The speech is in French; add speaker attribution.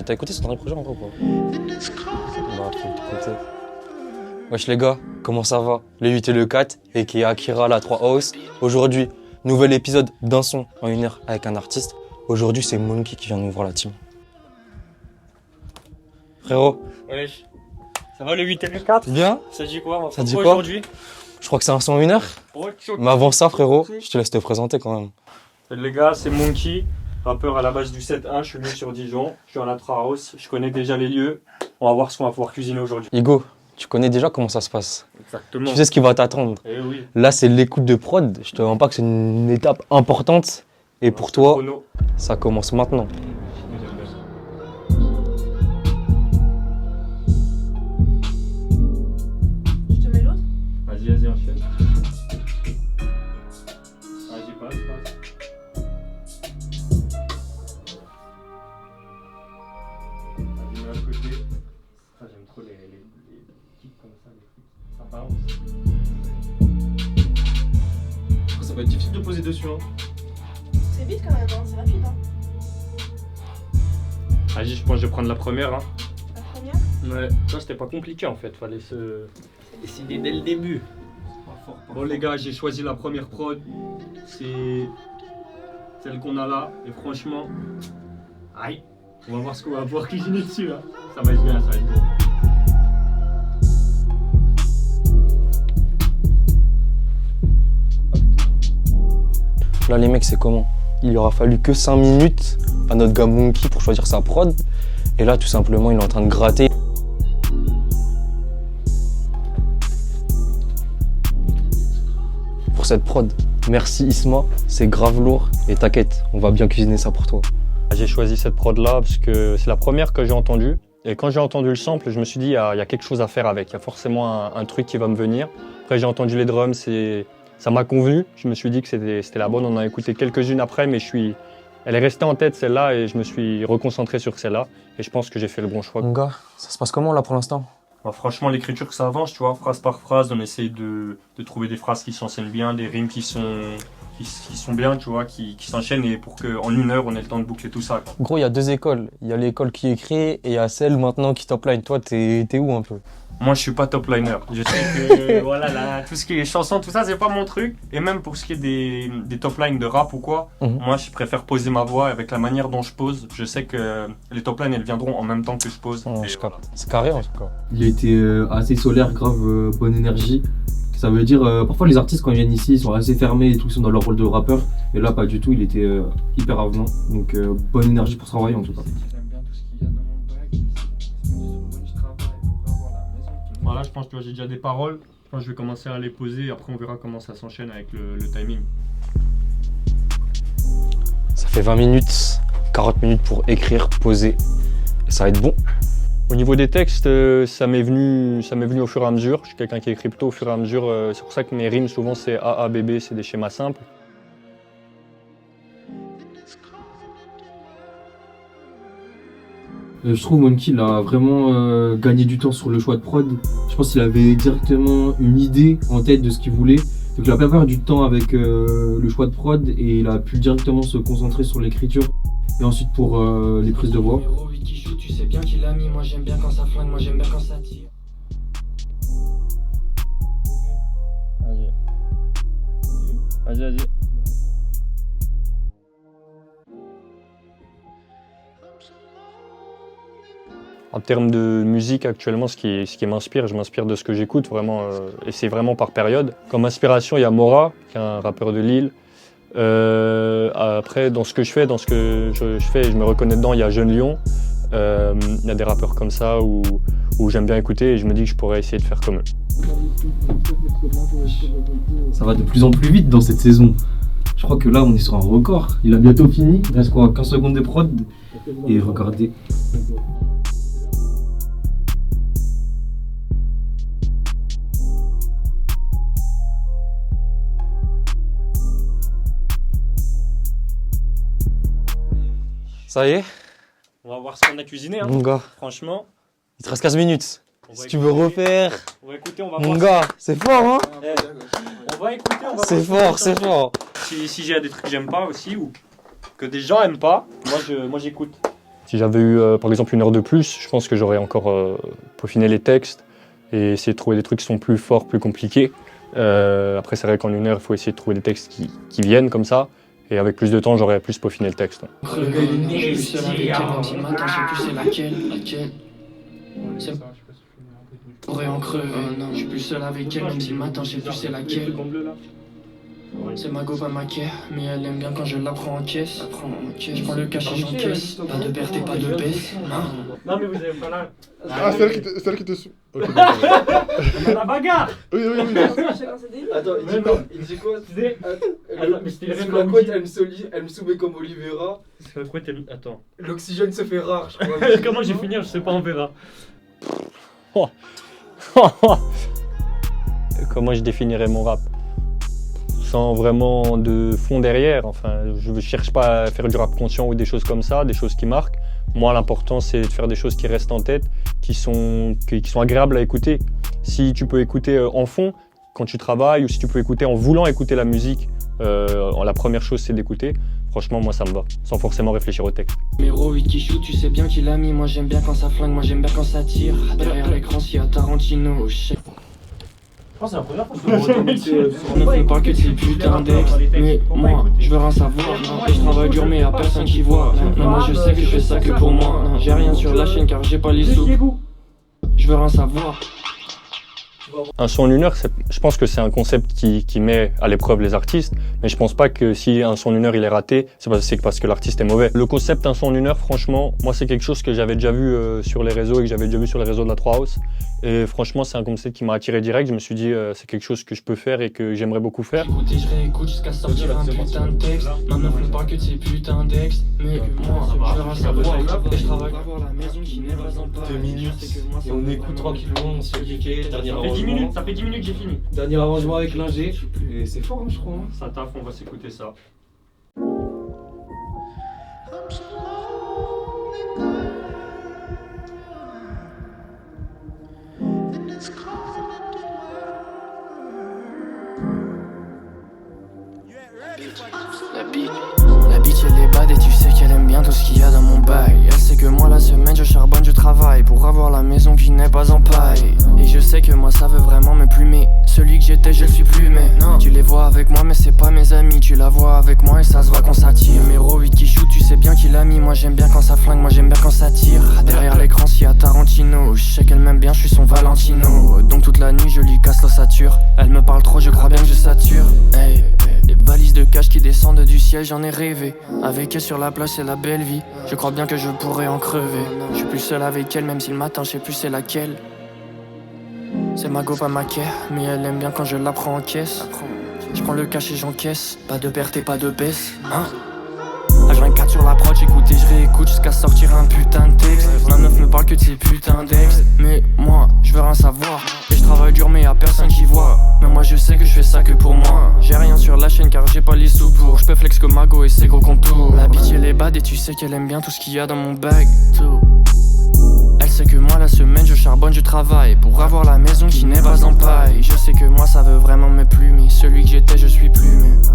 Speaker 1: T'as écouté son dernier projet en gros quoi? Bah, faut écouter. Wesh les gars, comment ça va? Le 8 et le 4, et qui est Akira, la 3 House. Aujourd'hui, nouvel épisode d'un son en 1 heure avec un artiste. Aujourd'hui, c'est Monkey qui vient nous voir la team. Frérot.
Speaker 2: Wesh. Ça va le 8 et le 4?
Speaker 1: Bien?
Speaker 2: Ça dit quoi?
Speaker 1: Ça dit quoi
Speaker 2: aujourd'hui?
Speaker 1: Je crois que c'est un son en 1 heure. Mais avant ça, frérot, je te laisse te présenter quand même.
Speaker 2: Les gars, c'est Monkey, rappeur à la base du 7-1. Je suis né sur Dijon, je suis à la Trahouse, je connais déjà les lieux. On va voir ce qu'on va pouvoir cuisiner aujourd'hui.
Speaker 1: Hugo, tu connais déjà comment ça se passe.
Speaker 2: Exactement.
Speaker 1: Tu sais ce qui va t'attendre.
Speaker 2: Eh oui.
Speaker 1: Là, c'est l'écoute de prod. Je te demande pas que c'est une étape importante. Et pour toi,
Speaker 2: Chrono.
Speaker 1: ça commence maintenant.
Speaker 3: Je te mets l'autre?
Speaker 2: Vas-y, enchaîne. Vas-y, passe. Vas-y, mets à côté. Ça, j'aime trop les kicks comme ça, les trucs. Ça bounce. Ça va être difficile de poser dessus, hein.
Speaker 3: C'est vite quand même, hein, c'est rapide. Hein.
Speaker 2: Vas-y, je pense que je vais prendre la première. Hein.
Speaker 3: La première?
Speaker 2: Ouais, ça c'était pas compliqué en fait, fallait se décider dès le début. Bon les gars, j'ai choisi la première prod, c'est celle qu'on a là, et franchement, aïe, on va voir ce qu'on va pouvoir cuisiner dessus là. Ça va être bien, ça va être bien.
Speaker 1: Là, les mecs, c'est comment? Il lui aura fallu que 5 minutes à notre gars Monkey pour choisir sa prod. Et là, tout simplement, il est en train de gratter. Pour cette prod, merci Isma, c'est grave lourd. Et t'inquiète, on va bien cuisiner ça pour toi.
Speaker 2: J'ai choisi cette prod là parce que c'est la première que j'ai entendue. Et quand j'ai entendu le sample, je me suis dit, il y a quelque chose à faire avec. Il y a forcément un truc qui va me venir. Après, j'ai entendu les drums, ça m'a convenu. Je me suis dit que c'était la bonne. On en a écouté quelques-unes après, mais elle est restée en tête celle-là et je me suis reconcentré sur celle-là. Et je pense que j'ai fait le bon choix.
Speaker 1: Mon gars, ça se passe comment là pour l'instant?
Speaker 2: Bah, franchement, l'écriture, ça avance, tu vois, phrase par phrase. On essaye de trouver des phrases qui s'enchaînent bien, des rimes qui sont bien, tu vois, qui s'enchaînent et pour qu'en 1 heure, on ait le temps de boucler tout ça, quoi.
Speaker 1: Gros, il y a 2 écoles. Il y a l'école qui écrit et il y a celle maintenant qui top line. Toi, t'es où un peu?
Speaker 2: Moi, je suis pas top liner. Je sais que voilà, là, tout ce qui est chanson, tout ça, c'est pas mon truc. Et même pour ce qui est des top lines de rap ou quoi, moi, je préfère poser ma voix avec la manière dont je pose. Je sais que les top lines, elles viendront en même temps que je pose.
Speaker 1: Oh,
Speaker 2: Et
Speaker 1: je
Speaker 2: voilà.
Speaker 1: capte. C'est carré en tout cas.
Speaker 4: Il a été assez solaire, grave bonne énergie. Ça veut dire, parfois les artistes quand ils viennent ici, ils sont assez fermés et tout, ils sont dans leur rôle de rappeur. Et là, pas du tout, il était hyper avenant. Donc bonne énergie pour travailler en tout cas.
Speaker 2: J'aime bien tout ce qu'il y a dans mon bac. Voilà, je pense que j'ai déjà des paroles. Je pense que je vais commencer à les poser. Après, on verra comment ça s'enchaîne avec le timing.
Speaker 1: Ça fait 20 minutes, 40 minutes pour écrire, poser. Ça va être bon.
Speaker 2: Au niveau des textes, ça m'est venu au fur et à mesure. Je suis quelqu'un qui écrit plutôt au fur et à mesure. C'est pour ça que mes rimes, souvent, c'est A, A, B, B, c'est des schémas simples.
Speaker 4: Je trouve Monkey il a vraiment gagné du temps sur le choix de prod. Je pense qu'il avait directement une idée en tête de ce qu'il voulait. Donc il a pas perdu du temps avec le choix de prod et il a pu directement se concentrer sur l'écriture. Et ensuite pour les prises de voix.
Speaker 5: Tu sais bien qu'il a mis, moi j'aime bien quand ça flingue, moi j'aime bien quand ça tire.
Speaker 2: Vas-y. En termes de musique, actuellement, ce qui m'inspire, je m'inspire de ce que j'écoute vraiment, et c'est vraiment par période. Comme inspiration, il y a Mora, qui est un rappeur de Lille. Après, dans ce que je fais, je me reconnais dedans, il y a Jeune Lion. Il y a des rappeurs comme ça où j'aime bien écouter et je me dis que je pourrais essayer de faire comme eux.
Speaker 4: Ça va de plus en plus vite dans cette saison. Je crois que là on est sur un record. Il a bientôt fini. Il reste quoi, 15 secondes de prod. Et regardez.
Speaker 1: Ça y est,
Speaker 2: On va voir ce qu'on a cuisiné, hein.
Speaker 1: mon gars,
Speaker 2: Franchement.
Speaker 1: il te reste 15 minutes.
Speaker 2: On va
Speaker 1: Si tu veux refaire,
Speaker 2: On va écouter, on va
Speaker 1: mon
Speaker 2: voir.
Speaker 1: gars, c'est fort, hein?
Speaker 2: On va écouter, on va
Speaker 1: C'est
Speaker 2: voir.
Speaker 1: fort, c'est fort.
Speaker 2: Si j'ai des trucs que j'aime pas aussi ou que des gens aiment pas, moi j'écoute. Si j'avais eu par exemple 1 heure de plus, je pense que j'aurais encore peaufiné les textes et essayé de trouver des trucs qui sont plus forts, plus compliqués. Après, c'est vrai qu'en 1 heure, il faut essayer de trouver des textes qui viennent comme ça. Et avec plus de temps, j'aurais plus peaufiné le texte.
Speaker 5: Je suis seul avec elle, même si le matin, je sais plus c'est laquelle. C'est... Pourrais en crever, non. Je suis plus seul avec elle, même si le matin, je sais plus c'est laquelle. C'est ma go, pas ma care, mais elle aime bien quand je la prends en caisse. Je prends le cachet, j'encaisse. Pas de perte et pas de baisse.
Speaker 6: Non mais vous avez pas là.
Speaker 7: Ah, celle qui te sous. Ok,
Speaker 6: La bagarre.
Speaker 7: oui.
Speaker 3: Chacun ses délires.
Speaker 4: Attends, il dit quoi
Speaker 6: Mais c'était les
Speaker 4: Sous
Speaker 6: rêves
Speaker 4: la
Speaker 6: de
Speaker 4: côte,
Speaker 6: Midi.
Speaker 4: elle me soumet comme Olivera.
Speaker 6: C'est quoi t'es... Attends.
Speaker 4: L'oxygène se fait rare, je crois.
Speaker 6: Comment j'ai fini, je sais pas, on verra.
Speaker 2: Comment je définirais mon rap? Sans vraiment de fond derrière. Enfin, je ne cherche pas à faire du rap conscient ou des choses comme ça, des choses qui marquent. Moi, l'important, c'est de faire des choses qui restent en tête, qui sont agréables à écouter. Si tu peux écouter en fond quand tu travailles, ou si tu peux écouter en voulant écouter la musique, la première chose, c'est d'écouter. Franchement, moi, ça me va, sans forcément réfléchir au texte.
Speaker 5: Numéro 8 qui shoot, tu sais bien qu'il a mis. Moi j'aime bien quand ça flingue, moi j'aime bien quand ça tire. Derrière l'écran, s'il y a Tarantino.
Speaker 6: Je pense que c'est la première fois que
Speaker 5: On ne fait pas que de ces putains d'ex. Mais moi, je veux rien savoir. Je travaille dur, mais y'a personne qui voit. Mais moi je sais que je fais ça que pour moi. J'ai rien sur la chaîne car j'ai pas les sous. Je veux rien savoir.
Speaker 2: Un son en 1 heure, je pense que c'est un concept qui met à l'épreuve les artistes, mais je pense pas que si un son en 1 heure il est raté, c'est parce que l'artiste est mauvais. Le concept un son en 1 heure, franchement, moi c'est quelque chose que j'avais déjà vu sur les réseaux et que j'avais déjà vu sur les réseaux de la 3 House. Et franchement, c'est un concept qui m'a attiré direct. Je me suis dit, c'est quelque chose que je peux faire et que j'aimerais beaucoup faire.
Speaker 5: Écoute et je réécoute jusqu'à sortir un putain de texte. Ma meuf ne parle que de ces putains d'ex. Mais moi, je veux rien savoir. Et je travaille pour avoir la maison qui n'est pas en paix.
Speaker 4: 2 minutes, et on écoute tranquillement, on se fait kicker.
Speaker 6: Ça fait 10 minutes que j'ai fini.
Speaker 4: Dernier arrangement avec l'ingé. Et c'est fort, hein, je crois.
Speaker 6: Ça taffe, on va s'écouter ça.
Speaker 5: La bitch elle est bad et tu sais qu'elle aime bien tout ce qu'il y a dans mon bail. Elle sait que moi la semaine je charbonne, je travaille pour avoir la maison qui n'est pas en paille. Et je sais que moi ça veut vraiment me plumer. Celui que j'étais je le suis plus mais non. Tu les vois avec moi mais c'est pas mes amis. Tu la vois avec moi et ça se voit qu'on s'attire. Numéro 8 qui shoot, tu sais bien qu'il a mis. Moi j'aime bien quand ça flingue, moi j'aime bien quand ça tire. Derrière l'écran s'il y a Tarantino. Je sais qu'elle m'aime bien, je suis son Valentino. Donc toute la nuit je lui casse l'ossature. Elle me parle trop, je crois bien que je sature. Hey. Des valises de cash qui descendent du ciel, j'en ai rêvé. Avec elle sur la plage, c'est la belle vie. Je crois bien que je pourrais en crever. Je suis plus seul avec elle, même si le matin, je sais plus c'est laquelle. C'est ma go, pas ma care, mais elle aime bien quand je la prends en caisse. Je prends le cash et j'encaisse. Pas de perte et pas de baisse, hein. H24 sur la prod, j'écoute et je réécoute jusqu'à sortir un putain de texte. Ma meuf me parle que de ces putains d'ex. Mais moi, je veux rien savoir. Et je travaille dur mais y'a personne qui voit. Mais moi je sais que je fais ça que pour moi. J'ai rien sur la chaîne car j'ai pas les sous pour. Je peux flex comme Mago et ses gros contours. La bitch elle est bad et tu sais qu'elle aime bien tout ce qu'il y a dans mon bag. Tout. Elle sait que moi la semaine je charbonne, je travaille pour avoir la maison qui n'est pas en paille. Je sais que moi ça veut vraiment me plumer. Celui que j'étais je suis plus mais